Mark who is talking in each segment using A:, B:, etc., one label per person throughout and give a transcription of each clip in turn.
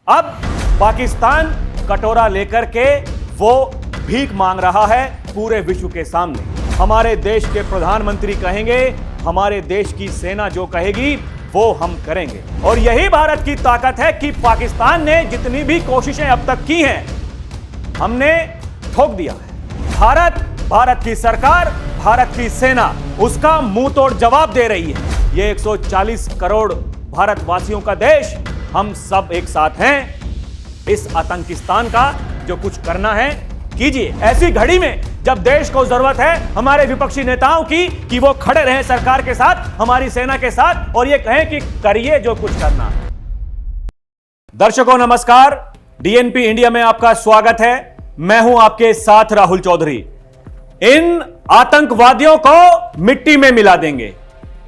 A: अब पाकिस्तान कटोरा लेकर के वो भीख मांग रहा है पूरे विश्व के सामने। हमारे देश के प्रधानमंत्री कहेंगे, हमारे देश की सेना जो कहेगी वो हम करेंगे। और यही भारत की ताकत है कि पाकिस्तान ने जितनी भी कोशिशें अब तक की हैं, हमने ठोक दिया है। भारत की सरकार, भारत की सेना उसका मुंह तोड़ जवाब दे रही है। ये 140 करोड़ भारतवासियों का देश, हम सब एक साथ हैं। इस आतंकिस्तान का जो कुछ करना है कीजिए। ऐसी घड़ी में जब देश को जरूरत है हमारे विपक्षी नेताओं की कि वो खड़े रहें सरकार के साथ, हमारी सेना के साथ, और ये कहें कि करिए जो कुछ करना है। दर्शकों नमस्कार, डीएनपी इंडिया में आपका स्वागत है। मैं हूं आपके साथ राहुल चौधरी। इन आतंकवादियों को मिट्टी में मिला देंगे।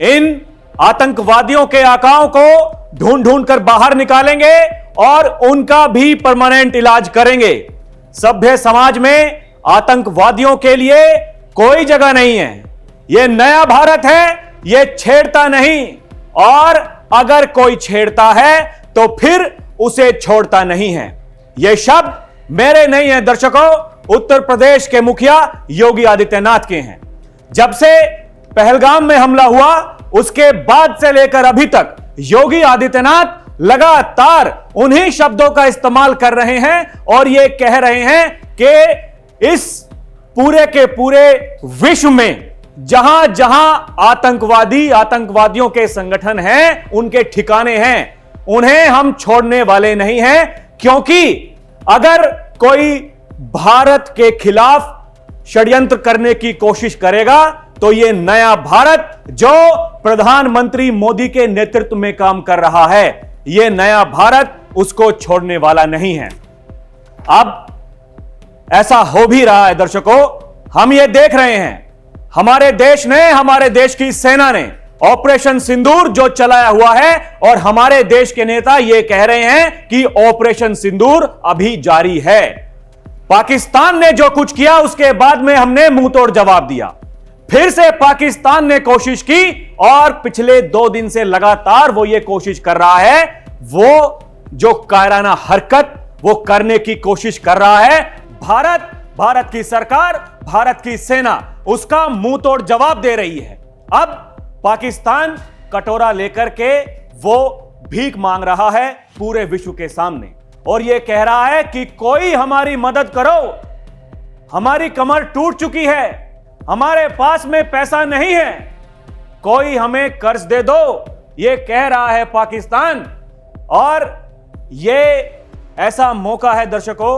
A: इन आतंकवादियों के आकाओं को ढूंढ ढूंढ कर बाहर निकालेंगे और उनका भी परमानेंट इलाज करेंगे। सभ्य समाज में आतंकवादियों के लिए कोई जगह नहीं है। यह नया भारत है, यह छेड़ता नहीं, और अगर कोई छेड़ता है तो फिर उसे छोड़ता नहीं है। यह शब्द मेरे नहीं है दर्शकों, उत्तर प्रदेश के मुखिया योगी आदित्यनाथ के हैं। जब से पहलगाम में हमला हुआ उसके बाद से लेकर अभी तक योगी आदित्यनाथ लगातार उन्हीं शब्दों का इस्तेमाल कर रहे हैं और ये कह रहे हैं कि इस पूरे के पूरे विश्व में जहां जहां आतंकवादियों के संगठन हैं, उनके ठिकाने हैं, उन्हें हम छोड़ने वाले नहीं हैं। क्योंकि अगर कोई भारत के खिलाफ षड्यंत्र करने की कोशिश करेगा तो यह नया भारत जो प्रधानमंत्री मोदी के नेतृत्व में काम कर रहा है, यह नया भारत उसको छोड़ने वाला नहीं है। अब ऐसा हो भी रहा है दर्शकों, हम यह देख रहे हैं। हमारे देश ने, हमारे देश की सेना ने ऑपरेशन सिंदूर जो चलाया हुआ है, और हमारे देश के नेता यह कह रहे हैं कि ऑपरेशन सिंदूर अभी जारी है। पाकिस्तान ने जो कुछ किया उसके बाद में हमने मुंह तोड़ जवाब दिया। फिर से पाकिस्तान ने कोशिश की और पिछले 2 दिन से लगातार वो ये कोशिश कर रहा है, वो जो कायराना हरकत वो करने की कोशिश कर रहा है। भारत की सरकार, भारत की सेना उसका मुंह तोड़ जवाब दे रही है। अब पाकिस्तान कटोरा लेकर के वो भीख मांग रहा है पूरे विश्व के सामने, और ये कह रहा है कि कोई हमारी मदद करो, हमारी कमर टूट चुकी है, हमारे पास में पैसा नहीं है, कोई हमें कर्ज दे दो, ये कह रहा है पाकिस्तान। और ये ऐसा मौका है दर्शकों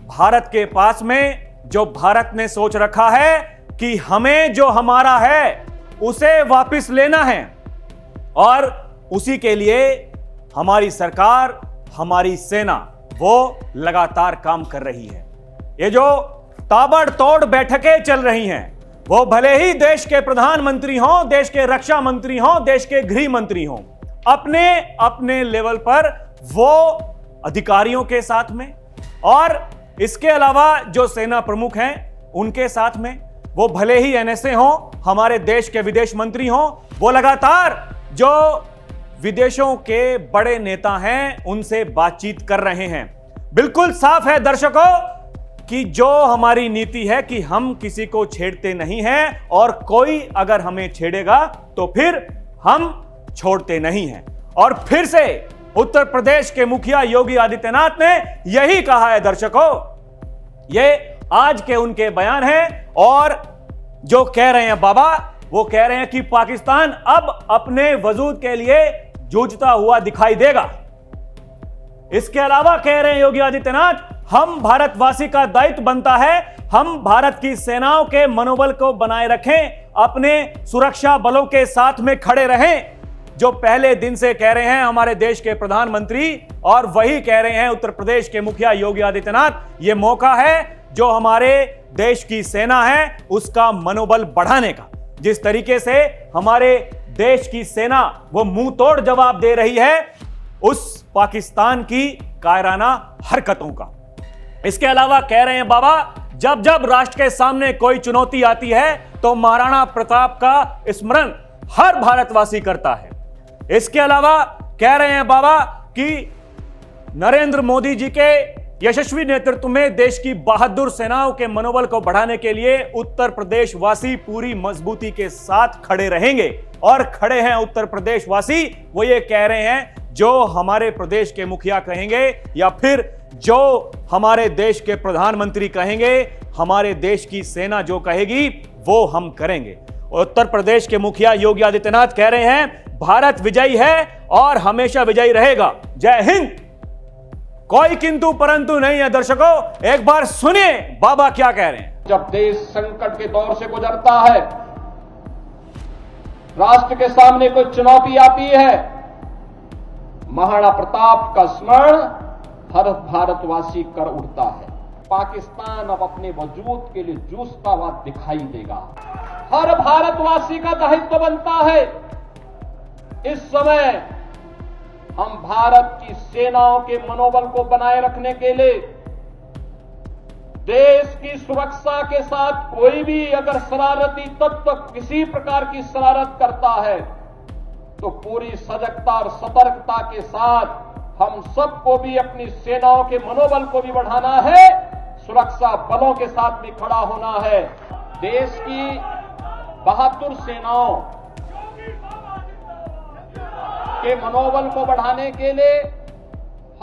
A: भारत के पास में, जो भारत ने सोच रखा है कि हमें जो हमारा है उसे वापस लेना है, और उसी के लिए हमारी सरकार, हमारी सेना वो लगातार काम कर रही है। ये जो ताबड़तोड़ बैठकें चल रही हैं, वो भले ही देश के प्रधानमंत्री हों, देश के रक्षा मंत्री हों, देश के गृह मंत्री हों, अपने अपने लेवल पर वो अधिकारियों के साथ में, और इसके अलावा जो सेना प्रमुख हैं उनके साथ में, वो भले ही एनएसए हों, हमारे देश के विदेश मंत्री हों, वो लगातार जो विदेशों के बड़े नेता हैं उनसे बातचीत कर रहे हैं। बिल्कुल साफ है दर्शकों कि जो हमारी नीति है कि हम किसी को छेड़ते नहीं हैं, और कोई अगर हमें छेड़ेगा तो फिर हम छोड़ते नहीं हैं। और फिर से उत्तर प्रदेश के मुखिया योगी आदित्यनाथ ने यही कहा है दर्शकों। ये आज के उनके बयान हैं, और जो कह रहे हैं बाबा, वो कह रहे हैं कि पाकिस्तान अब अपने वजूद के लिए जूझता हुआ दिखाई देगा। इसके अलावा कह रहे हैं योगी आदित्यनाथ, हम भारतवासी का दायित्व बनता है, हम भारत की सेनाओं के मनोबल को बनाए रखें, अपने सुरक्षा बलों के साथ में खड़े रहें, जो पहले दिन से कह रहे हैं हमारे देश के प्रधानमंत्री, और वही कह रहे हैं उत्तर प्रदेश के मुखिया योगी आदित्यनाथ। यह मौका है जो हमारे देश की सेना है उसका मनोबल बढ़ाने का। जिस तरीके से हमारे देश की सेना वो मुंह तोड़ जवाब दे रही है उस पाकिस्तान की कायराना हरकतों का। इसके अलावा कह रहे हैं बाबा, जब जब राष्ट्र के सामने कोई चुनौती आती है तो महाराणा प्रताप का स्मरण हर भारतवासी करता है। इसके अलावा कह रहे हैं बाबा कि नरेंद्र मोदी जी के यशस्वी नेतृत्व में देश की बहादुर सेनाओं के मनोबल को बढ़ाने के लिए उत्तर प्रदेश वासी पूरी मजबूती के साथ खड़े रहेंगे। और खड़े हैं उत्तर प्रदेश वासी, वो ये कह रहे हैं जो हमारे प्रदेश के मुखिया कहेंगे या फिर जो हमारे देश के प्रधानमंत्री कहेंगे, हमारे देश की सेना जो कहेगी वो हम करेंगे। उत्तर प्रदेश के मुखिया योगी आदित्यनाथ कह रहे हैं भारत विजयी है और हमेशा विजयी रहेगा। जय हिंद। कोई किंतु परंतु नहीं है। दर्शकों, एक बार सुनिए बाबा क्या कह रहे हैं।
B: जब देश संकट के दौर से गुजरता है, राष्ट्र के सामने कोई चुनौती आती है, महाराणा प्रताप का स्मरण हर भारतवासी कर उठता है। पाकिस्तान अब अपने वजूद के लिए जूझता हुआ दिखाई देगा। हर भारतवासी का दायित्व बनता है इस समय हम भारत की सेनाओं के मनोबल को बनाए रखने के लिए देश की सुरक्षा के साथ कोई भी अगर शरारती तत्व किसी प्रकार की शरारत करता है तो पूरी सजगता और सतर्कता के साथ हम सबको भी अपनी सेनाओं के मनोबल को भी बढ़ाना है, सुरक्षा बलों के साथ भी खड़ा होना है। देश की बहादुर सेनाओं के मनोबल को बढ़ाने के लिए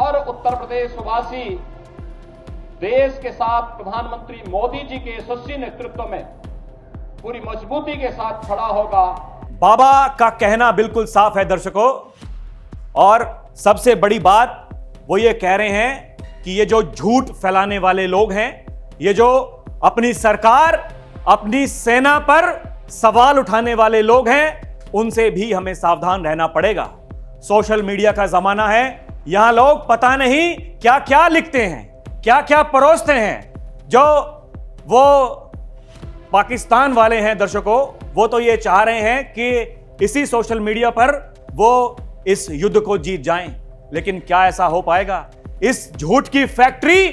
B: हर उत्तर प्रदेश वासी देश के साथ प्रधानमंत्री मोदी जी के यशस्वी नेतृत्व में पूरी मजबूती के साथ खड़ा होगा।
A: बाबा का कहना बिल्कुल साफ है दर्शकों, और सबसे बड़ी बात वो ये कह रहे हैं कि ये जो झूठ फैलाने वाले लोग हैं, ये जो अपनी सरकार, अपनी सेना पर सवाल उठाने वाले लोग हैं, उनसे भी हमें सावधान रहना पड़ेगा। सोशल मीडिया का जमाना है, यहां लोग पता नहीं क्या क्या लिखते हैं, क्या क्या परोसते हैं। जो वो पाकिस्तान वाले हैं दर्शकों, वो तो ये चाह रहे हैं कि इसी सोशल मीडिया पर वो इस युद्ध को जीत जाएं, लेकिन क्या ऐसा हो पाएगा? इस झूठ की फैक्ट्री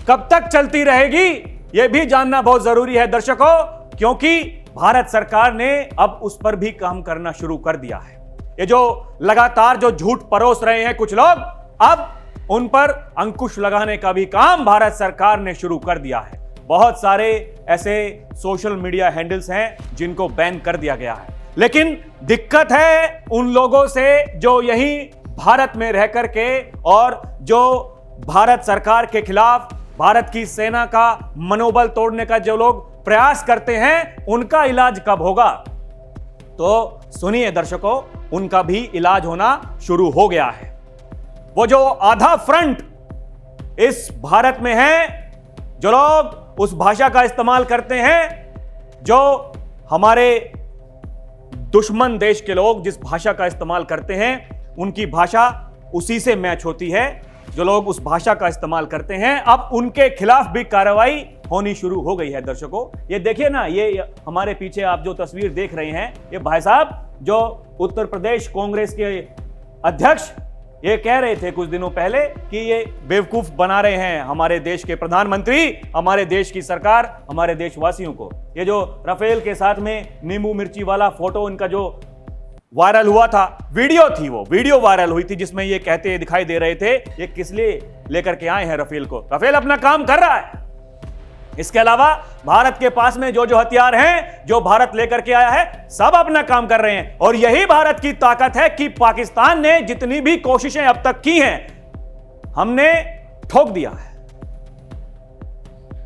A: कब तक चलती रहेगी, यह भी जानना बहुत जरूरी है दर्शकों, क्योंकि भारत सरकार ने अब उस पर भी काम करना शुरू कर दिया है। ये जो लगातार जो झूठ परोस रहे हैं कुछ लोग, अब उन पर अंकुश लगाने का भी काम भारत सरकार ने शुरू कर दिया है। बहुत सारे ऐसे सोशल मीडिया हैंडल्स हैं जिनको बैन कर दिया गया है, लेकिन दिक्कत है उन लोगों से जो यही भारत में रह करके और जो भारत सरकार के खिलाफ भारत की सेना का मनोबल तोड़ने का जो लोग प्रयास करते हैं, उनका इलाज कब होगा? तो सुनिए दर्शकों, उनका भी इलाज होना शुरू हो गया है। वो जो आधा फ्रंट इस भारत में है, जो लोग उस भाषा का इस्तेमाल करते हैं, जो हमारे दुश्मन देश के लोग जिस भाषा का इस्तेमाल करते हैं, उनकी भाषा उसी से मैच होती है। जो लोग उस भाषा का इस्तेमाल करते हैं, अब उनके खिलाफ भी कार्रवाई होनी शुरू हो गई है दर्शकों। ये देखिए ना, ये हमारे पीछे आप जो तस्वीर देख रहे हैं, ये भाई साहब जो उत्तर प्रदेश कांग्रेस के अध्यक्ष ये कह रहे थे कुछ दिनों पहले कि ये बेवकूफ बना रहे हैं हमारे देश के प्रधानमंत्री, हमारे देश की सरकार, हमारे देशवासियों को। ये जो राफेल के साथ में नींबू मिर्ची वाला फोटो इनका जो वायरल हुआ था, वीडियो थी, वो वीडियो वायरल हुई थी जिसमें ये कहते दिखाई दे रहे थे ये किस लिए लेकर के आए हैं राफेल को। राफेल अपना काम कर रहा है। इसके अलावा भारत के पास में जो जो हथियार हैं, जो भारत लेकर के आया है, सब अपना काम कर रहे हैं। और यही भारत की ताकत है कि पाकिस्तान ने जितनी भी कोशिशें अब तक की हैं, हमने ठोक दिया है।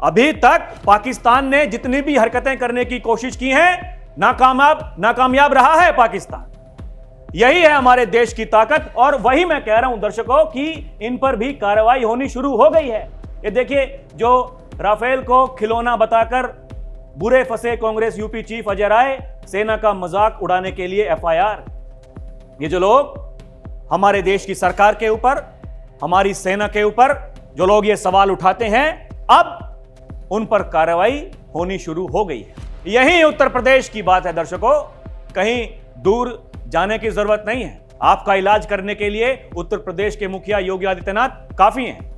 A: अभी तक पाकिस्तान ने जितनी भी हरकतें करने की कोशिश की हैं, नाकामयाब रहा है पाकिस्तान। यही है हमारे देश की ताकत, और वही मैं कह रहा हूं दर्शकों कि इन पर भी कार्रवाई होनी शुरू हो गई है। ये देखिए, जो राफेल को खिलौना बताकर बुरे फंसे कांग्रेस यूपी चीफ अजय राय, सेना का मजाक उड़ाने के लिए एफआईआर। ये जो लोग हमारे देश की सरकार के ऊपर, हमारी सेना के ऊपर जो लोग ये सवाल उठाते हैं, अब उन पर कार्रवाई होनी शुरू हो गई है। यही उत्तर प्रदेश की बात है दर्शकों, कहीं दूर जाने की जरूरत नहीं है। आपका इलाज करने के लिए उत्तर प्रदेश के मुखिया योगी आदित्यनाथ काफी हैं।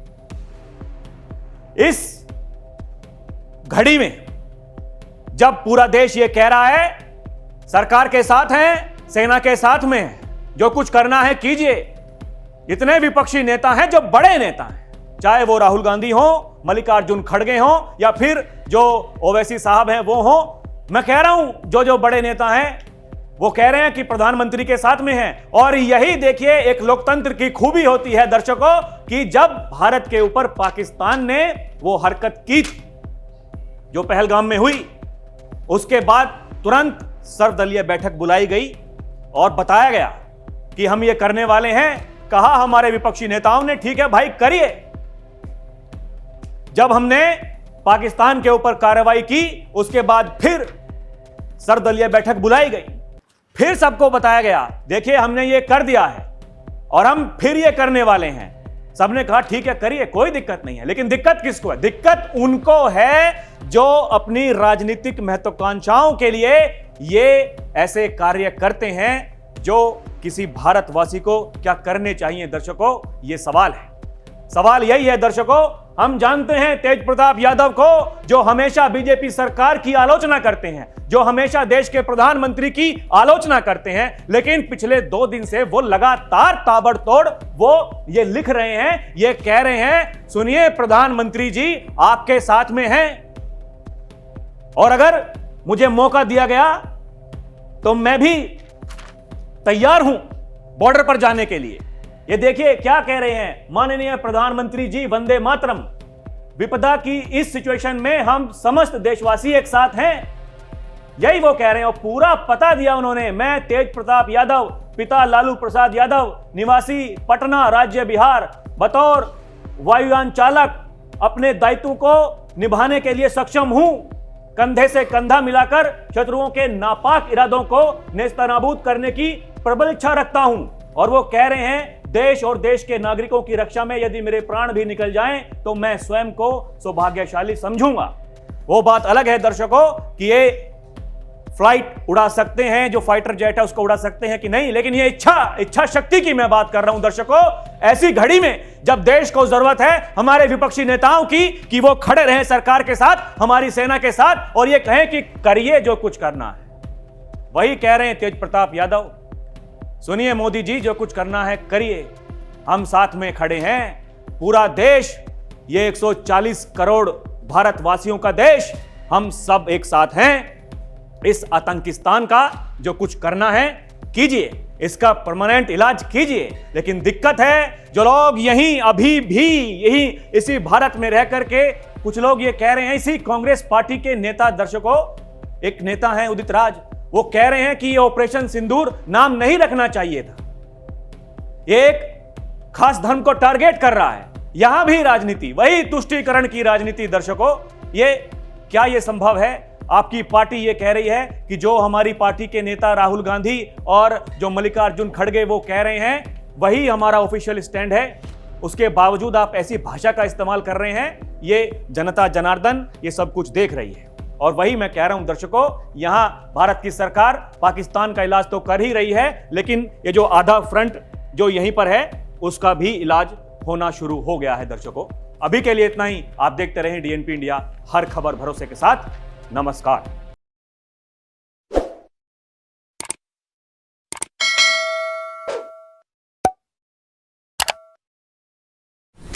A: इस घड़ी में जब पूरा देश ये कह रहा है सरकार के साथ हैं, सेना के साथ में, जो कुछ करना है कीजिए, इतने विपक्षी नेता हैं जो बड़े नेता हैं, चाहे वो राहुल गांधी हो, मल्लिकार्जुन खड़गे हो, या फिर जो ओवैसी साहब हैं वो हो। मैं कह रहा हूं जो बड़े नेता हैं वो कह रहे हैं कि प्रधानमंत्री के साथ में हैं। और यही देखिए एक लोकतंत्र की खूबी होती है दर्शकों, कि जब भारत के ऊपर पाकिस्तान ने वो हरकत की जो पहलगाम में हुई, उसके बाद तुरंत सर्वदलीय बैठक बुलाई गई और बताया गया कि हम ये करने वाले हैं। कहा हमारे विपक्षी नेताओं ने, ठीक है भाई करिए। जब हमने पाकिस्तान के ऊपर कार्रवाई की, उसके बाद फिर सर्वदलीय बैठक बुलाई गई, फिर सबको बताया गया देखिए हमने ये कर दिया है और हम फिर ये करने वाले हैं। सबने कहा ठीक है करिए, कोई दिक्कत नहीं है। लेकिन दिक्कत किसको है? दिक्कत उनको है जो अपनी राजनीतिक महत्वाकांक्षाओं के लिए ये ऐसे कार्य करते हैं जो किसी भारतवासी को क्या करने चाहिए। दर्शकों, ये सवाल है। सवाल यही है दर्शकों, हम जानते हैं तेज प्रताप यादव को, जो हमेशा बीजेपी सरकार की आलोचना करते हैं, जो हमेशा देश के प्रधानमंत्री की आलोचना करते हैं, लेकिन पिछले 2 दिन से वो लगातार ताबड़तोड़ वो ये लिख रहे हैं, ये कह रहे हैं सुनिए प्रधानमंत्री जी आपके साथ में हैं और अगर मुझे मौका दिया गया तो मैं भी तैयार हूं बॉर्डर पर जाने के लिए। ये देखिए क्या कह रहे हैं माननीय प्रधानमंत्री जी, वंदे मातरम। विपदा की इस सिचुएशन में हम समस्त देशवासी एक साथ हैं, यही वो कह रहे हैं। और पूरा पता दिया उन्होंने, मैं तेज प्रताप यादव, पिता लालू प्रसाद यादव, निवासी पटना, राज्य बिहार, बतौर वायुयान चालक अपने दायित्व को निभाने के लिए सक्षम हूं। कंधे से कंधा मिलाकर शत्रुओं के नापाक इरादों को नेस्तनाबूद करने की प्रबल इच्छा रखता हूं। और वो कह रहे हैं देश और देश के नागरिकों की रक्षा में यदि मेरे प्राण भी निकल जाएं तो मैं स्वयं को सौभाग्यशाली समझूंगा। वो बात अलग है दर्शकों कि ये फ्लाइट उड़ा सकते हैं, जो फाइटर जेट है उसको उड़ा सकते हैं कि नहीं, लेकिन ये इच्छा शक्ति की मैं बात कर रहा हूं दर्शकों। ऐसी घड़ी में जब देश को जरूरत है हमारे विपक्षी नेताओं की कि वो खड़े रहें सरकार के साथ, हमारी सेना के साथ, और ये कहें कि करिए जो कुछ करना है, वही कह रहे हैं तेज प्रताप यादव। सुनिए मोदी जी, जो कुछ करना है करिए, हम साथ में खड़े हैं। पूरा देश, ये 140 करोड़ भारतवासियों का देश, हम सब एक साथ हैं। इस आतंकिस्तान का जो कुछ करना है कीजिए, इसका परमानेंट इलाज कीजिए। लेकिन दिक्कत है जो लोग यहीं अभी भी यही इसी भारत में रह करके कुछ लोग ये कह रहे हैं, इसी कांग्रेस पार्टी के नेता दर्शकों, एक नेता है उदित राज, वो कह रहे हैं कि ये ऑपरेशन सिंदूर नाम नहीं रखना चाहिए था, ये एक खास धर्म को टारगेट कर रहा है। यहां भी राजनीति, वही तुष्टीकरण की राजनीति दर्शकों। ये क्या ये संभव है? आपकी पार्टी ये कह रही है कि जो हमारी पार्टी के नेता राहुल गांधी और जो मल्लिकार्जुन खड़गे वो कह रहे हैं वही हमारा ऑफिशियल स्टैंड है, उसके बावजूद आप ऐसी भाषा का इस्तेमाल कर रहे हैं। ये जनता जनार्दन ये सब कुछ देख रही है। और वही मैं कह रहा हूं दर्शकों, यहां भारत की सरकार पाकिस्तान का इलाज तो कर ही रही है, लेकिन ये जो आधा फ्रंट जो यहीं पर है उसका भी इलाज होना शुरू हो गया है दर्शकों। अभी के लिए इतना ही। आप देखते रहें डीएनपी इंडिया, हर खबर भरोसे के साथ। नमस्कार।